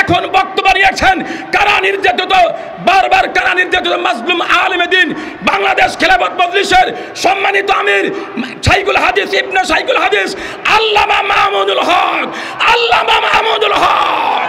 এখন বক্তব্য নিয়েছেন কারা নির্যাতিত, বারবার কারা নির্যাতিত মাজলুম আলেমে দ্বীন বাংলাদেশ খেলাফত মজলিসের সম্মানিত আমির শাইখুল হাদিস ইবনে শাইখুল হাদিস আল্লামা মাহমুদুল হক, আল্লামা মাহমুদুল হক।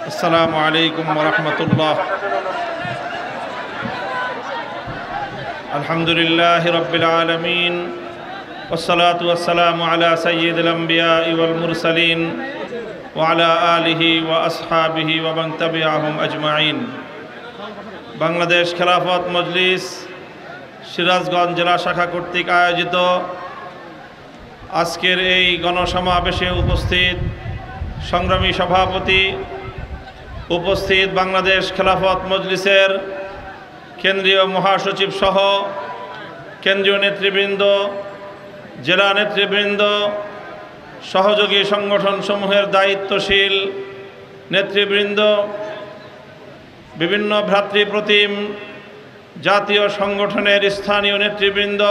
আসসালামু আলাইকুম ওয়া রাহমাতুল্লাহ। আলহামদুলিল্লাহি রাব্বিল আলামিন ওয়াসসালাতু ওয়াসসালামু আলা সাইয়্যিদিল আমবিয়া ওয়াল মুরসালিন ওয়া আলা আলিহি ওয়া আসহাবিহি ওয়া মান তাবিআহুম আজমাইন। বাংলাদেশ খেলাফত মজলিস সিরাজগঞ্জ জেলা শাখা কর্তৃক আয়োজিত আজকের এই গণসমাবেশে উপস্থিত সংগ্রামী সভাপতি, উপস্থিত বাংলাদেশ খেলাফত মজলিসের কেন্দ্রীয় মহাসচিব সহ কেন্দ্রীয় নেতৃবৃন্দ, জেলা নেতৃবৃন্দ, সহযোগী সংগঠনসমূহের দায়িত্বশীল নেতৃবৃন্দ, বিভিন্ন ভ্রাতৃপ্রতিম জাতীয় সংগঠনের স্থানীয় নেতৃবৃন্দ,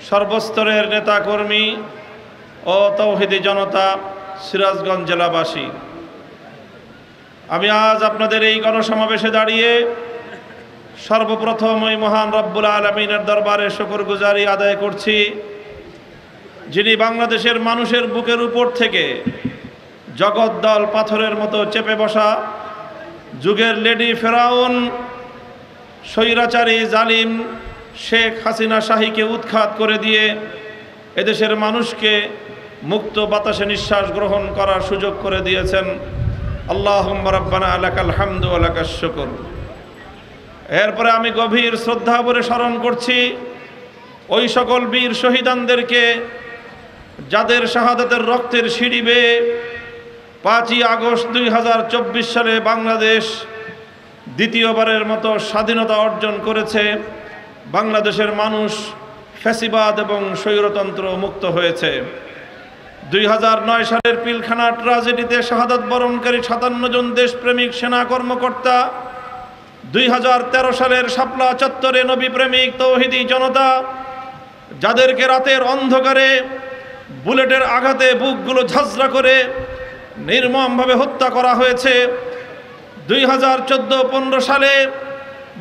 সর্বস্তরের নেতাকর্মী ও তৌহিদি জনতা, সিরাজগঞ্জ জেলাবাসী, আমি আজ আপনাদের এই গণসমাবেশে দাঁড়িয়ে সর্বপ্রথম ওই মহান রব্বুল আলামিনের দরবারে শুকরগুজারি আদায় করছি, যিনি বাংলাদেশের মানুষের বুকের উপর থেকে জগদ্দল পাথরের মতো চেপে বসা যুগের লেডি ফেরাউন স্বৈরাচারী জালিম শেখ হাসিনা শাহীকে উৎখাত করে দিয়ে এদেশের মানুষকে মুক্ত বাতাসে নিঃশ্বাস গ্রহণ করার সুযোগ করে দিয়েছেন। আল্লাহুম্মা রাব্বানা লাকাল হামদু ওয়া লাকাশ শুকর। এরপরে আমি গভীর শ্রদ্ধা ভরে স্মরণ করছি ওই সকল বীর শহীদানদেরকে যাদের শাহাদাতের রক্তের সিঁড়ি বেয়ে 5ই আগস্ট 2024 সালে বাংলাদেশ দ্বিতীয়বারের মতো স্বাধীনতা অর্জন করেছে। বাংলাদেশের মানুষ ফ্যাসিবাদ এবং স্বৈরতন্ত্র মুক্ত হয়েছে। 2009 সালের পিলখানা ট্রাজেডিতে শাহাদাত বরণকারী 57 জন দেশপ্রেমিক সেনা কর্মকর্তা, 2013 সালের শাপলা চত্বরে নবী প্রেমিক তৌহিদি জনতা, যাদেরকে রাতের অন্ধকারে বুলেটের আঘাতে বুকগুলো ঝাঁঝরা করে নির্মমভাবে হত্যা করা হয়েছে। 2014-15 সালে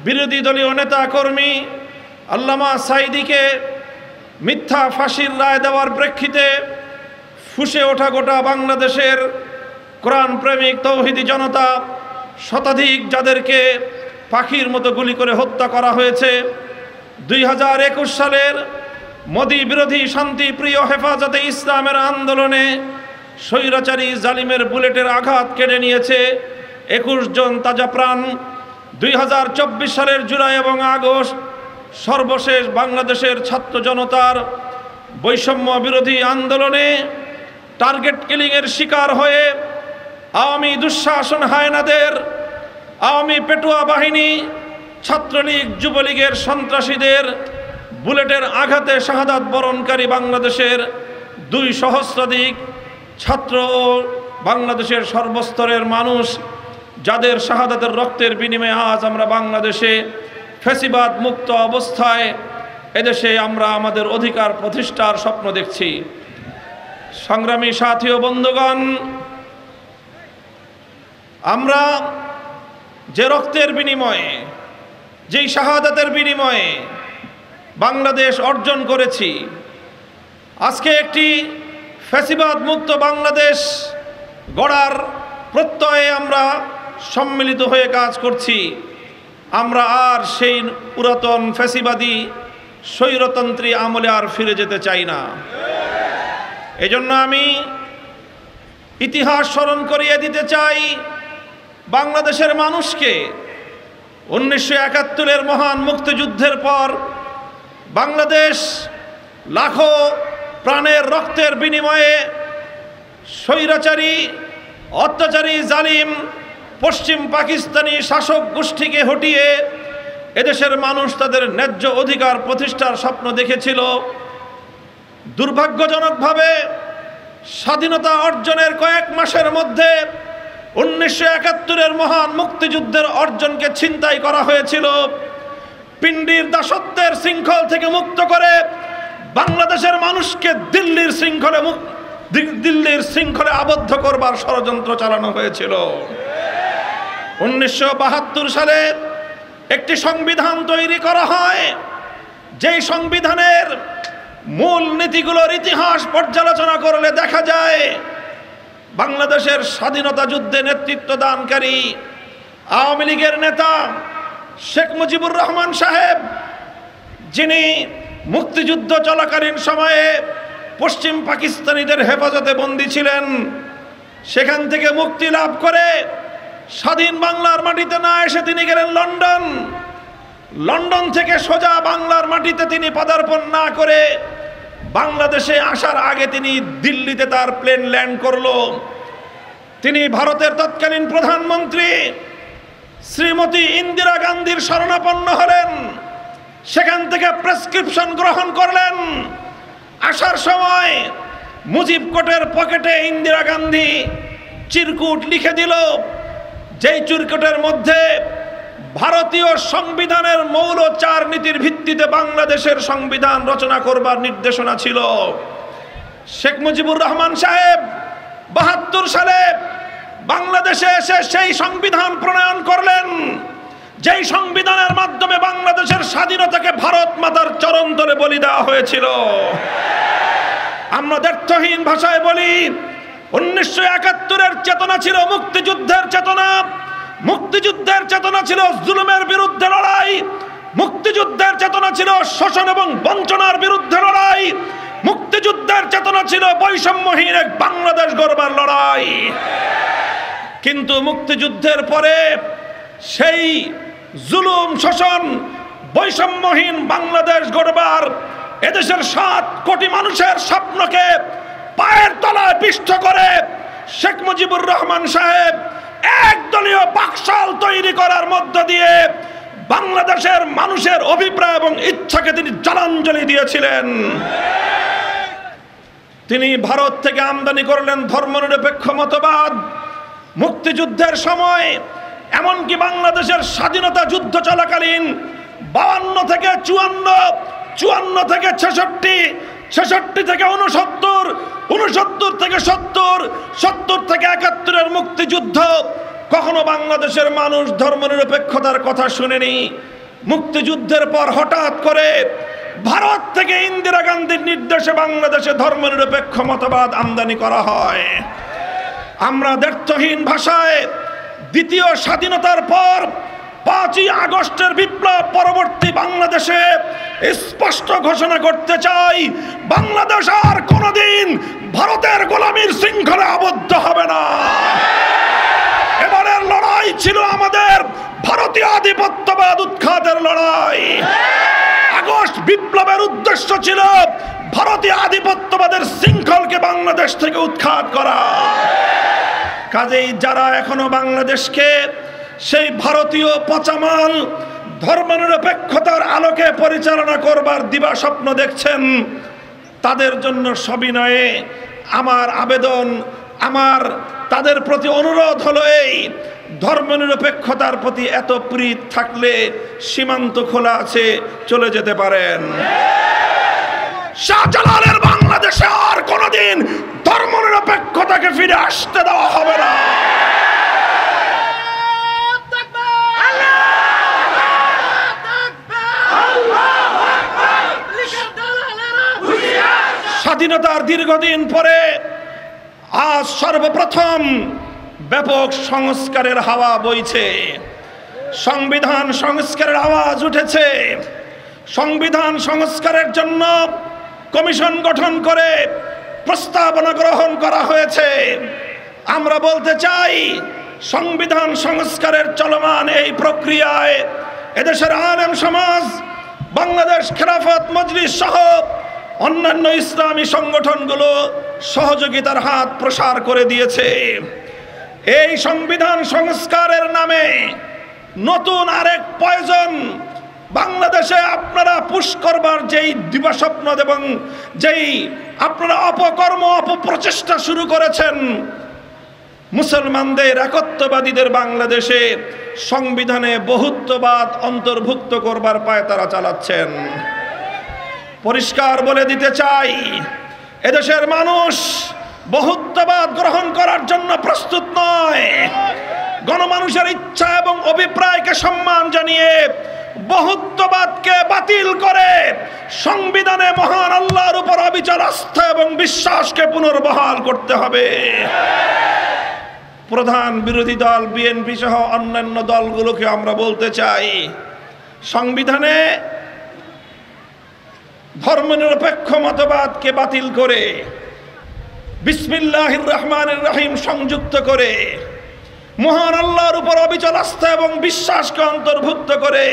বিরোধী দলীয় নেতা কর্মী আল্লামা সাঈদীকে মিথ্যা ফাঁসির রায় দেওয়ার প্রেক্ষিতে ফুঁসে ওঠা গোটা বাংলাদেশের কোরআন প্রেমিক তৌহিদি জনতা, শতাধিক যাদেরকে পাখির মতো গুলি করে হত্যা করা হয়েছে। 2021 সালের মোদি বিরোধী শান্তিপ্রিয় হেফাজতে ইসলামের আন্দোলনে স্বৈরাচারী জালিমের বুলেটের আঘাত কেড়ে নিয়েছে 21 জন তাজা প্রাণ। 2024 সালের জুলাই এবং আগস্ট সর্বশেষ বাংলাদেশের ছাত্র জনতার বৈষম্য বিরোধী আন্দোলনে টার্গেট কিলিংয়ের শিকার হয়ে আওয়ামী দুঃশাসন হায়নাদের, আওয়ামী পেটুয়া বাহিনী, ছাত্রলীগ যুবলীগের সন্ত্রাসীদের বুলেটের আঘাতে শাহাদাত বরণকারী বাংলাদেশের 2 সহস্রাধিক ছাত্র ও বাংলাদেশের সর্বস্তরের মানুষ, যাদের শাহাদাতের রক্তের বিনিময়ে আজ আমরা বাংলাদেশে ফ্যাসিবাদ মুক্ত অবস্থায় এদেশে আমরা আমাদের অধিকার প্রতিষ্ঠার স্বপ্ন দেখছি। সংগ্রামী সাথী ও বন্ধুগণ, আমরা যে রক্তের বিনিময়ে, যেই শাহাদাতের বিনিময়ে বাংলাদেশ অর্জন করেছি, আজকে একটি ফ্যাসিবাদ মুক্ত বাংলাদেশ গড়ার প্রত্যয়ে আমরা সম্মিলিত হয়ে কাজ করছি। আমরা আর সেই পুরাতন ফ্যাসিবাদী স্বৈরতন্ত্রী আমলে আর ফিরে যেতে চাই না। এজন্য আমি ইতিহাস স্মরণ করিয়ে দিতে চাই বাংলাদেশের মানুষকে, 1971-এর মহান মুক্তিযুদ্ধের পর বাংলাদেশ লাখো প্রাণের রক্তের বিনিময়ে স্বৈরাচারী অত্যাচারী জালিম পশ্চিম পাকিস্তানি শাসক গোষ্ঠীকে হটিয়ে এদেশের মানুষ তাদের ন্যায্য অধিকার প্রতিষ্ঠার স্বপ্ন দেখেছিল। দুর্ভাগ্যজনকভাবে স্বাধীনতা অর্জনের কয়েক মাসের মধ্যে 1971-এর মহান মুক্তিযুদ্ধের অর্জনকে ছিনতাই করা হয়েছিল। পিন্ডির দাসত্বের শৃঙ্খল থেকে মুক্ত করে বাংলাদেশের মানুষকে দিল্লির শৃঙ্খলে আবদ্ধ করবার ষড়যন্ত্র চালানো হয়েছিল। 1972 সালে একটি সংবিধান তৈরি করা হয়, যেই সংবিধানের মূল নীতিগুলোর ইতিহাস পর্যালোচনা করলে দেখা যায় বাংলাদেশের স্বাধীনতা যুদ্ধে নেতৃত্ব দানকারী আওয়ামী লীগের নেতা শেখ মুজিবুর রহমান সাহেব, যিনি মুক্তিযুদ্ধ চলাকালীন সময়ে পশ্চিম পাকিস্তানিদের হেফাজতে বন্দী ছিলেন, সেখান থেকে মুক্তি লাভ করে স্বাধীন বাংলার মাটিতে না এসে তিনি গেলেন লন্ডন। লন্ডন থেকে সোজা বাংলার মাটিতে তিনি পদার্পণ না করে বাংলাদেশে আসার আগে তিনি দিল্লিতে তার প্লেন ল্যান্ড করলো। তিনি ভারতের তৎকালীন প্রধানমন্ত্রী শ্রীমতী ইন্দিরা গান্ধীর শরণাপন্ন হলেন, সেখান থেকে প্রেসক্রিপশন গ্রহণ করলেন। আসার সময় মুজিব কোটের পকেটে ইন্দিরা গান্ধী চিরকুট লিখে দিল, যেই চিরকুটের মধ্যে ভারতীয় সংবিধানের মৌল 4 নীতির ভিত্তিতে বাংলাদেশের সংবিধান রচনা করবার নির্দেশনা ছিল। শেখ মুজিবুর রহমান সাহেব 72 সালে বাংলাদেশে এসে সেই সংবিধান প্রণয়ন করলেন, যেই সংবিধানের মাধ্যমে বাংলাদেশের স্বাধীনতাকে ভারত মাতার চরণ তলে বলি দেওয়া হয়েছিল। আমরা দ্ব্যর্থহীন ভাষায় বলি, 1971-এর চেতনা ছিল মুক্তিযুদ্ধের চেতনা। মুক্তিযুদ্ধের চেতনা ছিল জুলুমের বিরুদ্ধে লড়াই, মুক্তিযুদ্ধের চেতনা ছিল শোষণ এবং বঞ্চনার বিরুদ্ধে লড়াই, মুক্তিযুদ্ধের চেতনা ছিল বৈষম্যহীন এক বাংলাদেশ গড়বার লড়াই। কিন্তু মুক্তিযুদ্ধের পরে সেই জুলুম, শোষণ, বৈষম্যহীন বাংলাদেশ গড়বার এদেশের 7 কোটি মানুষের স্বপ্নকে পায়ের তলায় পিষ্ট করে শেখ মুজিবুর রহমান সাহেব একদলীয় বাকশাল তৈরি করার মধ্য দিয়ে বাংলাদেশের মানুষের অভিপ্রায় এবং ইচ্ছাকে তিনি জলাঞ্জলি দিয়েছিলেন। তিনি ভারত থেকে আমদানি করলেন ধর্মনিরপেক্ষ মতবাদ। মুক্তিযুদ্ধের সময় এমনকি বাংলাদেশের স্বাধীনতা যুদ্ধ চলাকালীন 52 থেকে 54, 54 থেকে 66, 66 থেকে 69, 69 থেকে 70, 70 থেকে 71-এর মুক্তিযুদ্ধ কখনো বাংলাদেশের মানুষ ধর্মনিরপেক্ষতার কথা শুনেনি। মুক্তিযুদ্ধের পর হঠাৎ করে ভারত থেকে ইন্দিরা গান্ধীর নির্দেশে বাংলাদেশে ধর্মনিরপেক্ষ মতবাদ আমদানি করা হয়। আমরা দ্ব্যর্থহীন ভাষায় দ্বিতীয় স্বাধীনতার পর 5ই আগস্টের বিপ্লব পরবর্তী বাংলাদেশে স্পষ্ট ঘোষণা করতে চাই, বাংলাদেশ আর কোনোদিন ভারতের গোলামির শৃঙ্খলে আবদ্ধ হবে না। এবারের লড়াই ছিল আমাদের ভারতীয় আধিপত্যবাদ উৎখাতের লড়াই। আগস্ট বিপ্লবের উদ্দেশ্য ছিল ভারতীয় আধিপত্যবাদের শৃঙ্খলকে বাংলাদেশ থেকে উৎখাত করা। কাজেই যারা এখনো বাংলাদেশকে সেই ভারতীয় পচামাল ধর্মনিরপেক্ষতার আলোকে পরিচালনা করবার দিবা স্বপ্ন দেখছেন, তাদের জন্য সবিনয়ে আমার আবেদন, আমার তাদের প্রতি অনুরোধ হলো এই, ধর্মনিরপেক্ষতার প্রতি এত প্রীত থাকলে সীমান্ত খোলা আছে, চলে যেতে পারেন। শাহজালালের বাংলাদেশে আর কোনোদিন ধর্মনিরপেক্ষতাকে ফিরে আসতে দেওয়া হবে না। স্বাধীনতার দীর্ঘদিন পরে আজ সর্বপ্রথম ব্যাপক সংস্কারের হাওয়া বইছে। সংবিধান সংস্কারের আওয়াজ উঠেছে। সংবিধান সংস্কারের জন্য কমিশন গঠন করে প্রস্তাবনা গ্রহণ করা হয়েছে। আমরা বলতে চাই, সংবিধান সংস্কারের চলমান এই প্রক্রিয়ায় এদেশের আলেম সমাজ, বাংলাদেশ খেলাফত মজলিস সহ অন্যান্য ইসলামী সংগঠনগুলো সহযোগিতার হাত প্রসার করে দিয়েছে। এই সংবিধান সংস্কারের নামে নতুন আরেক পয়জন বাংলাদেশে আপনারা পুশ করবার যেই দিবাস্বপ্ন এবং যেই আপনারা অপকর্ম অপপ্রচেষ্টা শুরু করেছেন, মুসলমানদের একত্ববাদীদের বাংলাদেশে সংবিধানে বহুত্ববাদ অন্তর্ভুক্ত করবার পায়তারা চালাচ্ছেন। পরিষ্কার বলে দিতে চাই, এদেশের মানুষ বহুত্ববাদ গ্রহণ করার জন্য প্রস্তুত নয়। গণমানুষের ইচ্ছা এবং অভিপ্রায়কে সম্মান জানিয়ে বহুত্ববাদকে বাতিল করে সংবিধানে মহান আল্লাহর উপর অবিচল আস্থা এবং বিশ্বাসকে পুনর্বহাল করতে হবে। প্রধান বিরোধী দল বিএনপি সহ অন্যান্য দলগুলোকে আমরা বলতে চাই, সংবিধানে ধর্মনিরপেক্ষ মতবাদকে বাতিল করে বিসমিল্লাহির রহমানির রহিম সংযুক্ত করে মহান আল্লাহর উপর অবিচল আস্থা এবং বিশ্বাসকে অন্তর্ভুক্ত করে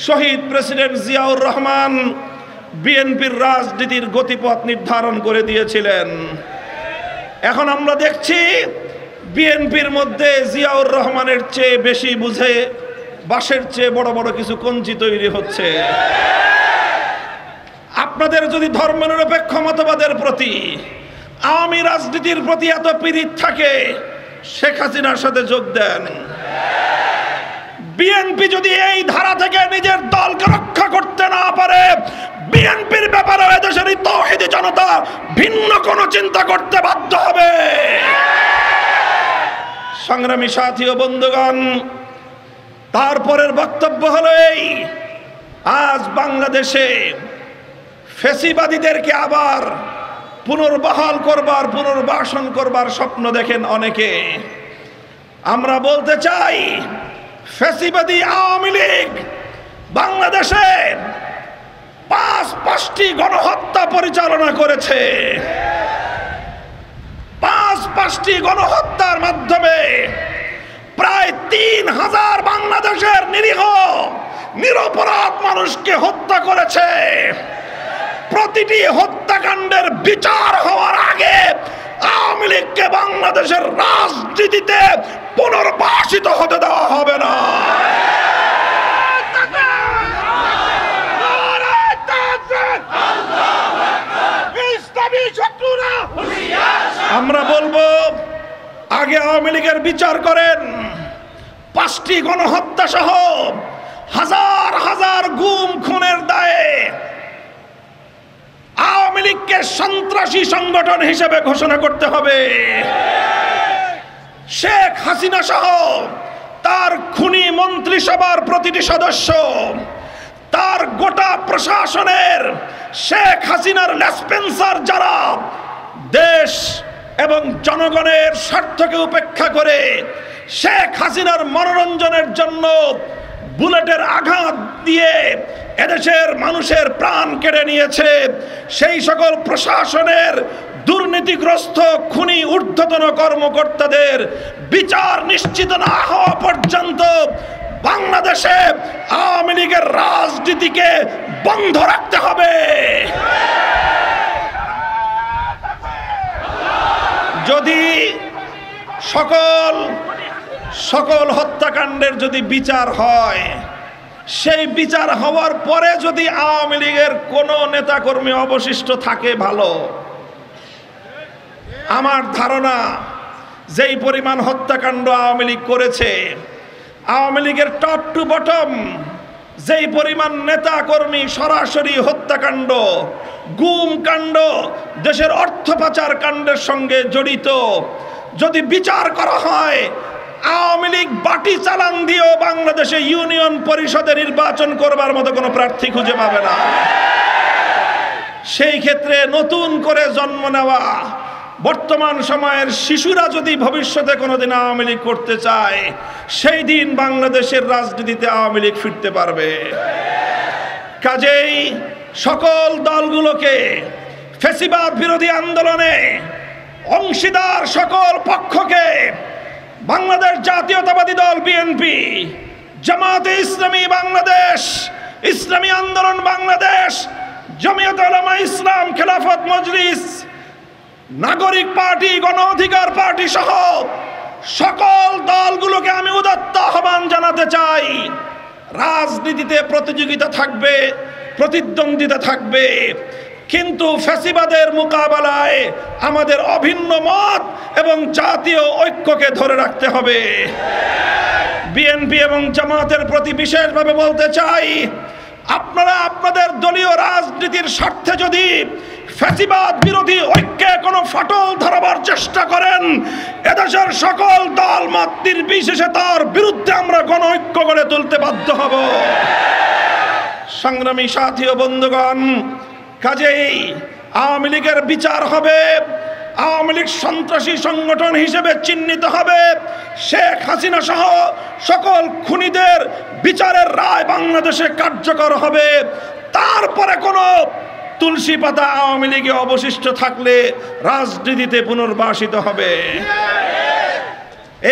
শহীদ প্রেসিডেন্ট জিয়াউর রহমান বিএনপির রাজনীতির গতিপথ নির্ধারণ করে দিয়েছিলেন। এখন আমরা দেখছি বিএনপির মধ্যে জিয়াউর রহমানের চেয়ে বেশি বুঝে বাঁশের চেয়ে বড় বড় কিছু কঞ্চি তৈরি হচ্ছে। আপনাদের যদি ধর্মনিরপেক্ষ মতবাদের প্রতি, আওয়ামী রাজনীতির প্রতি এত পীড়িত থাকে, শেখ হাসিনার সাথে যোগ দেন। বিএনপি যদি এই ধারা থেকে নিজের দলকে রক্ষা করতে না পারে, বিএনপির ব্যাপারে এদেশের তাওহীদি জনতা ভিন্ন কোনো চিন্তা করতে বাধ্য হবে। সংগ্রামী সাথী ও বন্ধুগণ, তারপরের বক্তব্য হলো এই, আজ বাংলাদেশে ফ্যাসিবাদীদেরকে আবার পুনর্বহাল করবার, পুনর্বাসন করবার স্বপ্ন দেখেন অনেকে। আমরা বলতে চাই, ফ্যাসিবাদী আওয়ামী লীগ বাংলাদেশে পাঁচটি গণহত্যা পরিচালনা করেছে। পাঁচটি গণহত্যার মাধ্যমে প্রায় 3000 বাংলাদেশের নিরীহ নিরপরাধ মানুষকে হত্যা করেছে। প্রতিটি হত্যাকাণ্ডের বিচার হওয়ার আগে আওয়ামী লীগকে বাংলাদেশের রাজনীতিতে পুনর্বাসিত হতে দেওয়া হবে না। আমরা বলবো, আগে আওয়ামী লীগের বিচার করেন। 5টি গণহত্যা সহ হাজার হাজার গুম খুনের দায়ে আওয়ামী লীগকে সন্ত্রাসী সংগঠন হিসেবে ঘোষণা করতে হবে। শেখ হাসিনা সহ তার খুনি মন্ত্রিসভার প্রতিটি সদস্য, তার গোটা প্রশাসনের, শেখ হাসিনার লেসপেন্সার যারা দেশ এবং জনগণের স্বার্থকে উপেক্ষা করে শেখ হাসিনার মনোরঞ্জনের জন্য বুলেটের আঘাত দিয়ে এদেশের মানুষের প্রাণ কেড়ে নিয়েছে, সেই সকল প্রশাসনের দুর্নীতিগ্রস্ত খুনি ঊর্ধ্বতন কর্মকর্তাদের বিচার নিশ্চিত না হওয়া পর্যন্ত বাংলাদেশে আওয়ামী লীগের রাজনীতিকে বন্ধ রাখতে হবে। যদি সকল হত্যাকাণ্ডের যদি বিচার হয়, সেই বিচার হওয়ার পরে যদি আওয়ামী লীগের কোনো নেতাকর্মী অবশিষ্ট থাকে ভালো। আমার ধারণা, যেই পরিমাণ হত্যাকাণ্ড আওয়ামী লীগ করেছে, আওয়ামী লীগের টপ টু বটম যেই পরিমাণ নেতাকর্মী সরাসরি হত্যাকাণ্ড, গুম কাণ্ড, দেশের অর্থ পাচার কাণ্ডের সঙ্গে জড়িত যদি বিচার করা হয়, আওয়ামী লীগ বাটি চালান দিয়েও বাংলাদেশে ইউনিয়ন পরিষদে নির্বাচন করবার মতো কোনো প্রার্থী খুঁজে পাবে না। সেই ক্ষেত্রে নতুন করে জন্ম নেওয়া বর্তমান সময়ের শিশুরা যদি ভবিষ্যতে কোনোদিন আওয়ামী লীগ করতে চায়, সেই দিন বাংলাদেশের রাজনীতিতে আওয়ামী লীগ ফিরতে পারবে। কাজেই সকল দলগুলোকে ফ্যাসিবাদ বিরোধী আন্দোলনে অংশীদার সকল পক্ষকে বাংলাদেশ জাতীয়তাবাদী দল বিএনপি, জামাতে ইসলামী বাংলাদেশ, ইসলামী আন্দোলন বাংলাদেশ, জমিয়ত উলামা ইসলাম, খেলাফত মজলিস, নাগরিক পার্টি, গণ অধিকার পার্টি সহ সকল দলগুলোকে আমি উদাত্ত আহ্বান জানাতে চাই, রাজনীতিতে প্রতিযোগিতা থাকবে, প্রতিদ্বন্দ্বিতা থাকবে, কিন্তু ফ্যাসিবাদের মোকাবেলায় আমাদের অভিন্ন মত এবং জাতীয় ঐক্যকে ধরে রাখতে হবে। বিএনপি এবং জামাতের প্রতি বিশেষভাবে বলতে চাই, আপনারা আপনাদের দলীয় রাজনীতির স্বার্থে যদি ফ্যাসিবাদ বিরোধী ঐক্যে কোনো ফাটল ধরাবার চেষ্টা করেন, এদেশের সকল দল মত নির্বিশেষে তার বিরুদ্ধে আমরা গণঐক্য গড়ে তুলতে বাধ্য হব। সংগ্রামী সাথী ও বন্ধুগণ, কাজেই আওয়ামী লীগের বিচার হবে, আওয়ামী লীগ সন্ত্রাসী সংগঠন হিসেবে চিহ্নিত হবে, শেখ হাসিনা সহ সকল খুনিদের বিচারের রায় বাংলাদেশে কার্যকর হবে। তারপরে কোনো তুলসী পাতা আওয়ামী লীগে অবশিষ্ট থাকলে রাজনীতিতে পুনর্বাসিত হবে।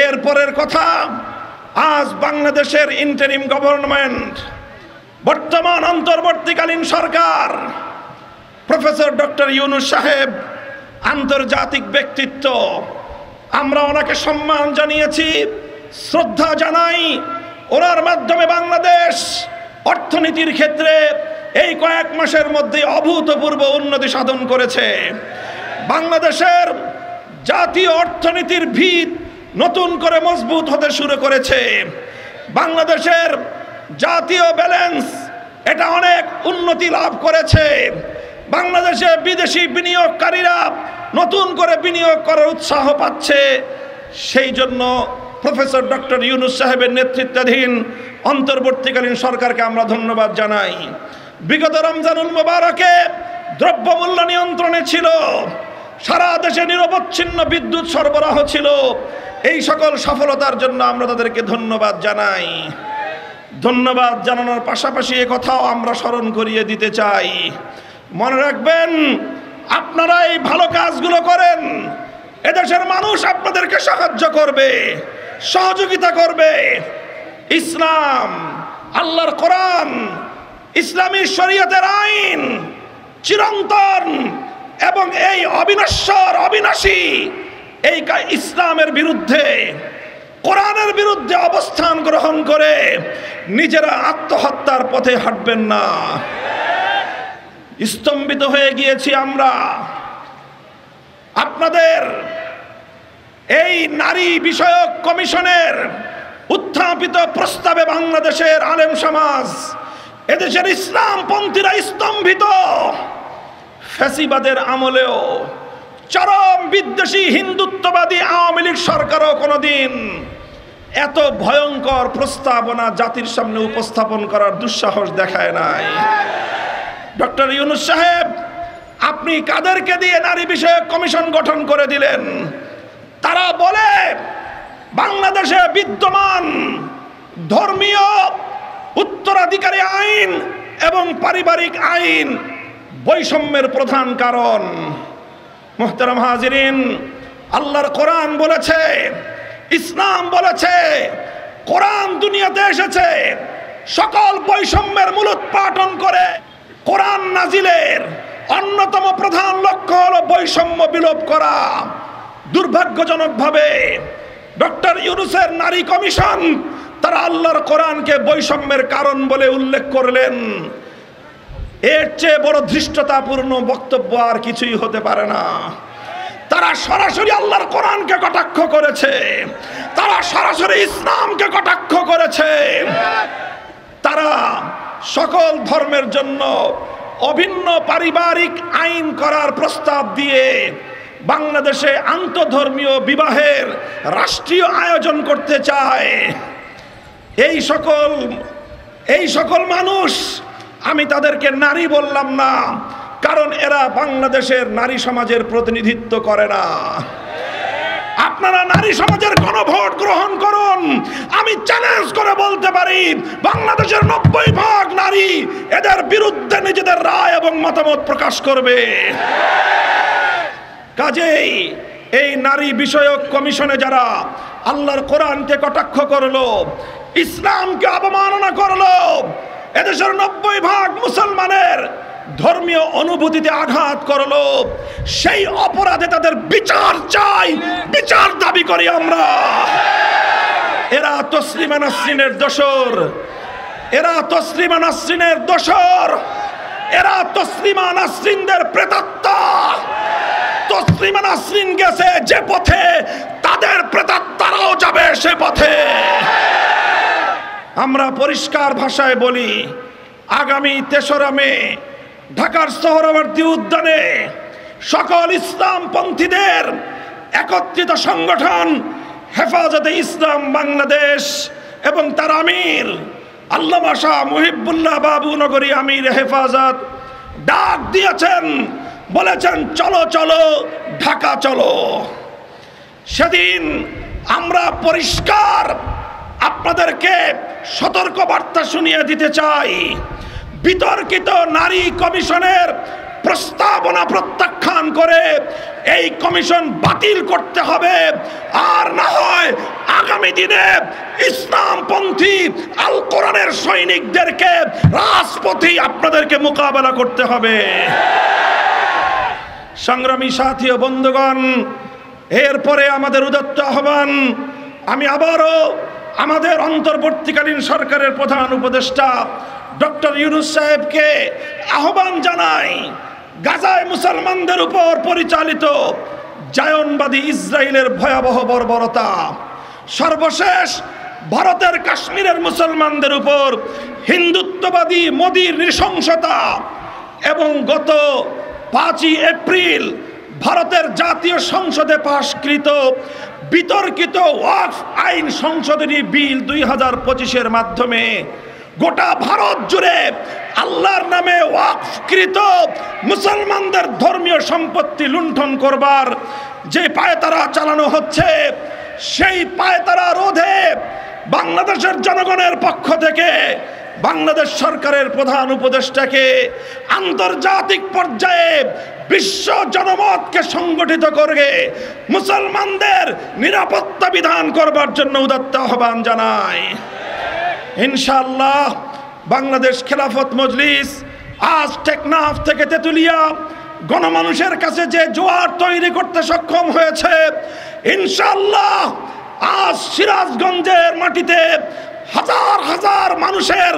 এরপরের কথা, আজ বাংলাদেশের ইন্টারিম গভর্নমেন্ট, বর্তমান অন্তর্বর্তীকালীন সরকার, প্রফেসর ডক্টর ইউনূস সাহেব আন্তর্জাতিক ব্যক্তিত্ব, আমরা ওনাকে সম্মান জানিয়েছি, শ্রদ্ধা জানাই। ওনার মাধ্যমে বাংলাদেশ অর্থনীতির ক্ষেত্রে এই কয়েক মাসের মধ্যে অভূতপূর্ব উন্নতি সাধন করেছে। বাংলাদেশের জাতীয় অর্থনীতির ভিত নতুন করে মজবুত হতে শুরু করেছে। বাংলাদেশের জাতীয় ব্যালেন্স এটা অনেক উন্নতি লাভ করেছে। বাংলাদেশে বিদেশি বিনিয়োগকারীরা নতুন করে বিনিয়োগ করার উৎসাহ পাচ্ছে। সেই জন্য প্রফেসর ডক্টর ইউনূস সাহেবের নেতৃত্বাধীন অন্তর্বর্তীকালীন সরকারকে আমরা ধন্যবাদ জানাই। বিগত রমজানুল মুবারকে দ্রব্যমূল্য নিয়ন্ত্রণে ছিল, সারা দেশে নিরবচ্ছিন্ন বিদ্যুৎ সরবরাহ ছিল। এই সকল সফলতার জন্য আমরা তাদেরকে ধন্যবাদ জানাই। ধন্যবাদ জানানোর পাশাপাশি এ কথাও আমরা স্মরণ করিয়ে দিতে চাই, মনে রাখবেন আপনারা এই ভালো কাজগুলো করেন, এদেশের মানুষ আপনাদেরকে সাহায্য করবে, সহযোগিতা করবে। ইসলাম, আল্লাহর কোরআন, ইসলামী শরীয়তের আইন চিরন্তন এবং এই অবিনশ্বর, অবিনাশী এই ইসলামের বিরুদ্ধে, কোরআনের বিরুদ্ধে অবস্থান গ্রহণ করে নিজেরা আত্মহত্যার পথে হাঁটবেন না। স্তম্ভিত হয়ে গিয়েছি আমরা আপনাদের এই নারী বিষয়ক কমিশনের উত্থাপিত প্রস্তাবে। বাংলাদেশের আলেম সমাজ, এদেশের ইসলামপন্থীরা স্তম্ভিত। ফ্যাসিবাদের আমলেও চরম বিদ্বেষী হিন্দুত্ববাদী আওয়ামী লীগ সরকারও কোনোদিন এত ভয়ঙ্কর প্রস্তাবনা জাতির সামনে উপস্থাপন করার দুঃসাহস দেখায় নাই। ডক্টর ইউনূস সাহেব, আপনি কাদেরকে দিয়ে নারী বিষয়ক কমিশন গঠন করে দিলেন? তারা বলে বাংলাদেশে বিদ্যমান ধর্মীয় উত্তরাধিকারী আইন এবং পারিবারিক আইন বৈষম্যের প্রধান কারণ। মুহতারাম হাজিরিন, আল্লাহর কোরআন বলেছে, ইসলাম বলেছে, কোরআন দুনিয়াতে এসেছে সকল বৈষম্যের মূলোৎপাটন করে। কোরআন নাজিলের অন্যতম প্রধান লক্ষ্য হলো বৈষম্য বিলোপ করা। দুর্ভাগ্যজনকভাবে ডক্টর ইউনূসের নারী কমিশন তারা আল্লাহর কোরআনকে বৈষম্যের কারণ বলে উল্লেখ করলেন। এর চেয়ে বড় ধৃষ্টতাপূর্ণ বক্তব্য আর কিছুই হতে পারে না। তারা সরাসরি আল্লাহর কোরআনকে কটাক্ষ করেছে, তারা সরাসরি ইসলামকে কটাক্ষ করেছে। তারা সকল ধর্মের জন্য অভিন্ন পারিবারিক আইন করার প্রস্তাব দিয়ে বাংলাদেশে আন্তঃধর্মীয় বিবাহের রাষ্ট্রীয় আয়োজন করতে চায়। এই সকল মানুষ, আমি তাদেরকে নারী বললাম না, কারণ এরা বাংলাদেশের নারী সমাজের প্রতিনিধিত্ব করে না। আপনারা নারী সমাজের গণভোট গ্রহণ করুন। আমি চ্যালেঞ্জ করে বলতে পারি, বাংলাদেশের 90% নারী এদের বিরুদ্ধে নিজেদের রায় এবং মতামত প্রকাশ করবে। কাজেই এই নারী বিষয়ক কমিশনে যারা আল্লাহর কোরআনকে কটাক্ষ করলো, ইসলামকে অবমাননা করলো, এদেশের 90% মুসলমানের ধর্মীয় অনুভূতিতে আঘাত করলো, সেই অপরাধে তাদের বিচার চাই, বিচার দাবি করি আমরা। এরা তসলিমা নাসরিনের দোসর, এরা তসলিমা নাসরিনের দোসর, এরা তসলিমা নাসরিনদের প্রেতাত্মা। তসলিমা নাসরিন গেছে যে পথে, তাদের প্রেতাত্মারাও যাবে সে পথে। আমরা পরিষ্কার ভাষায় বলি, আগামী ৩রা মে ঢাকার সোহরাওয়ার্দী উদ্যানে সকল ইসলামপন্থীদের একত্রিত সংগঠন হেফাজতে ইসলাম বাংলাদেশ এবং তার আমির আল্লামা শাহ মুহিবুল্লাহ বাবু নগরী আমির হেফাজত ডাক দিয়েছেন, বলেছেন চলো চলো ঢাকা চলো। সেদিন আমরা পরিষ্কার আপনাদেরকে সতর্ক বার্তা শুনিয়ে দিতে চাই, বিতর্কিত নারী কমিশনের প্রস্তাবনা প্রত্যাখ্যান করে এই কমিশন বাতিল করতে হবে, আর না হয় আগামী দিনে ইসলামপন্থী আল কোরআনের সৈনিকদেরকে রাজপথে আপনাদেরকে মোকাবেলা করতে হবে। সংগ্রামী সাথী ও বন্ধুগণ, এরপরে আমাদের উদাত্ত আহ্বান, আমি আবারও আমাদের অন্তর্বর্তীকালীন সরকারের প্রধান উপদেষ্টা ডক্টর ইউনূস সাহেবকে আহ্বান জানাই, গাজায় মুসলমানদের উপর পরিচালিত জায়নবাদী ইসরায়েলের ভয়াবহ বর্বরতা, সর্বশেষ ভারতের কাশ্মীরের মুসলমানদের উপর হিন্দুত্ববাদী মোদির নৃশংসতা এবং গত 5ই এপ্রিল ভারতের জাতীয় সংসদে পাশকৃত বিতর্কিত ওয়াকফ আইন সংশোধনী বিল 2025-এর মাধ্যমে গোটা ভারত জুড়ে আল্লাহর নামে ওয়াকফকৃত মুসলমানদের ধর্মীয় সম্পত্তি লুণ্ঠন করবার যে পায়তারা চালানো হচ্ছে, সেই পায়তারা রোধে বাংলাদেশের জনগণের পক্ষ থেকে বাংলাদেশ সরকারের প্রধান উপদেষ্টাকে আন্তর্জাতিক পর্যায়ে বিশ্ব জনমতকে সংগঠিত করে মুসলমানদের নিরাপত্তা বিধান করবার জন্য উদাত্ত আহ্বান জানায়। ইনশাআল্লাহ বাংলাদেশ খেলাফত মজলিস আজ টেকনাফ থেকে তেতুলিয়া গণমানুষের কাছে যে জোয়ার তৈরি করতে সক্ষম হয়েছে, ইনশাআল্লাহ আজ সিরাজগঞ্জের মাটিতে হাজার হাজার মানুষের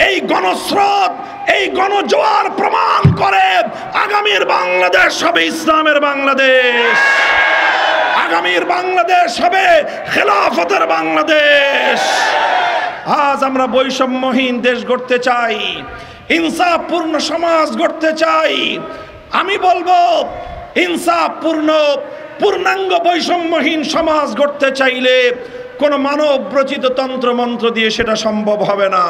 এই গণস্রোত, এই গণজোয়ার প্রমাণ করে আগামীর বাংলাদেশ হবে ইসলামের বাংলাদেশ, আগামীর বাংলাদেশ হবে খেলাফতের বাংলাদেশ। আজ আমরা বৈষম্যহীন দেশ গড়তে চাই, ইনসাফপূর্ণ সমাজ গড়তে চাই। আমি বলবো ইনসাফপূর্ণ পূর্ণাঙ্গ বৈষম্যহীন সমাজ গড়তে চাইলে কোন মানব রচিত তন্ত্র মন্ত্র দিয়ে সেটা সম্ভব হবে না।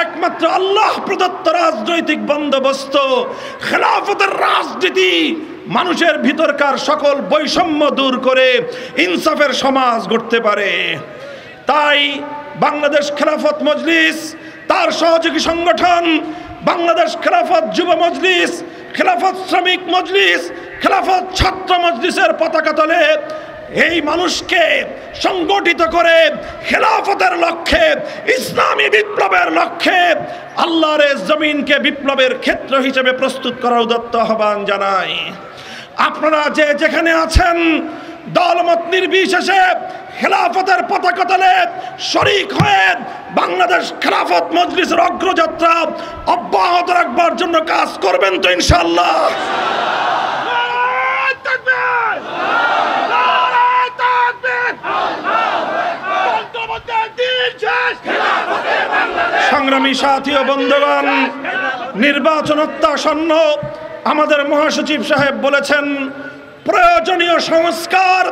একমাত্র আল্লাহ প্রদত্ত রাজনৈতিক বন্দোবস্ত, খেলাফতের রাজনীতি মানুষের ভিতরকার সকল বৈষম্য দূর করে ইনসাফের সমাজ গড়তে পারে। তাই বাংলাদেশ খেলাফত মজলিস, তার সহযোগী সংগঠন বাংলাদেশ খেলাফত যুব মজলিস, খেলাফত শ্রমিক মজলিস, খেলাফত ছাত্র মজলিসের পতাকা তলে এই মানুষকে সংগঠিত করে খেলাফতের লক্ষ্যে, ইসলামী বিপ্লবের লক্ষ্যে আল্লাহর জমিনকে বিপ্লবের ক্ষেত্র হিসেবে প্রস্তুত করার উদাত্ত আহ্বান জানাই। আপনারা যে যেখানে আছেন দলমত নির্বিশেষে খেলাফতের পতাকা তলে শরীক হয়ে বাংলাদেশ খেলাফত মজলিসের অগ্রযাত্রা অব্যাহত রাখবার জন্য কাজ করবেন তো ইনশাআল্লাহ? সংগ্রামী সাথী ও বন্ধুগণ, নির্বাচনোত্তাসন্ন আমাদের মহাসচিব সাহেব বলেছেন প্রয়োজনীয় সংস্কার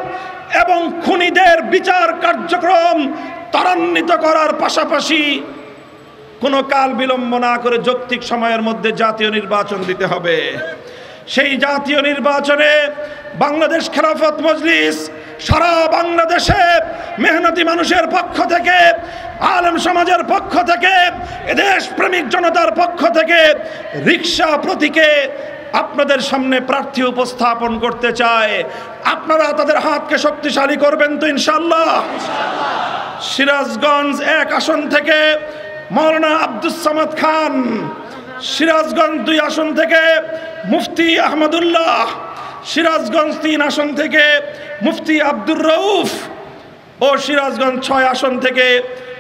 এবং খুনিদের বিচার কার্যক্রম ত্বরান্বিত করার পাশাপাশি কোনো কাল বিলম্ব না করে যৌক্তিক সময়ের মধ্যে জাতীয় নির্বাচন দিতে হবে। সেই জাতীয় নির্বাচনে বাংলাদেশ খেলাফত মজলিস সারা বাংলাদেশে মেহনতি মানুষের পক্ষ থেকে, আলেম সমাজের পক্ষ থেকে, দেশ প্রেমিক জনতার পক্ষ থেকে রিক্সা প্রতীকে আপনাদের সামনে প্রার্থী উপস্থাপন করতে চায়। আপনারা তাদের হাতকে শক্তিশালী করবেন তো ইনশাআল্লাহ? সিরাজগঞ্জ 1 আসন থেকে মাওলানা আব্দুস সামাদ খান, সিরাজগঞ্জ 2 আসন থেকে মুফতি আহমদুল্লাহ, সিরাজগঞ্জ 3 আসন থেকে মুফতি আব্দুর রউফ ও সিরাজগঞ্জ 6 আসন থেকে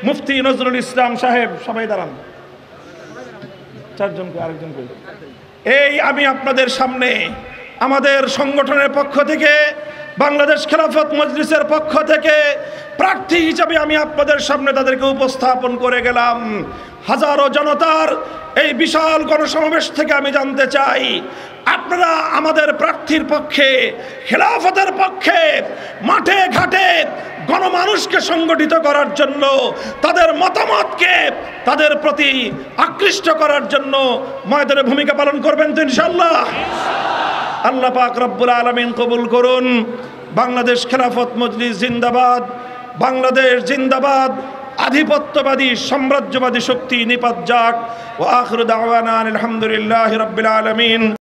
মুফতি নজরুল ইসলাম সাহেব। সবাই দাঁড়ান, 4 জনকে আরেকজন কই। এই আমি আপনাদের সামনে আমাদের সংগঠনের পক্ষ থেকে, বাংলাদেশ খেলাফত মজলিসের পক্ষ থেকে প্রার্থী হিসাবে আমি আপনাদের সামনে তাদেরকে উপস্থাপন করে গেলাম। হাজারো জনতার এই বিশাল গণসমাবেশ থেকে আমি জানতে চাই, আপনারা আমাদের প্রার্থীর পক্ষে, খেলাফতের পক্ষে মাঠে ঘাটে গণমানুষকে সংগঠিত করার জন্য, তাদের মতামতকে তাদের প্রতি আকৃষ্ট করার জন্য ময়দানে ভূমিকা পালন করবেন তো ইনশাআল্লাহ? আল্লাহ পাক রব্বুল আলামিন কবুল করুন। বাংলাদেশ খেলাফত মজলিস জিন্দাবাদ, বাংলাদেশ জিন্দাবাদ। আধিপত্যবাদী সাম্রাজ্যবাদী শক্তি নিপাত যাক। ওয়া আখিরু দাওয়ানা আলহামদুলিল্লাহি রাব্বিল আলামিন।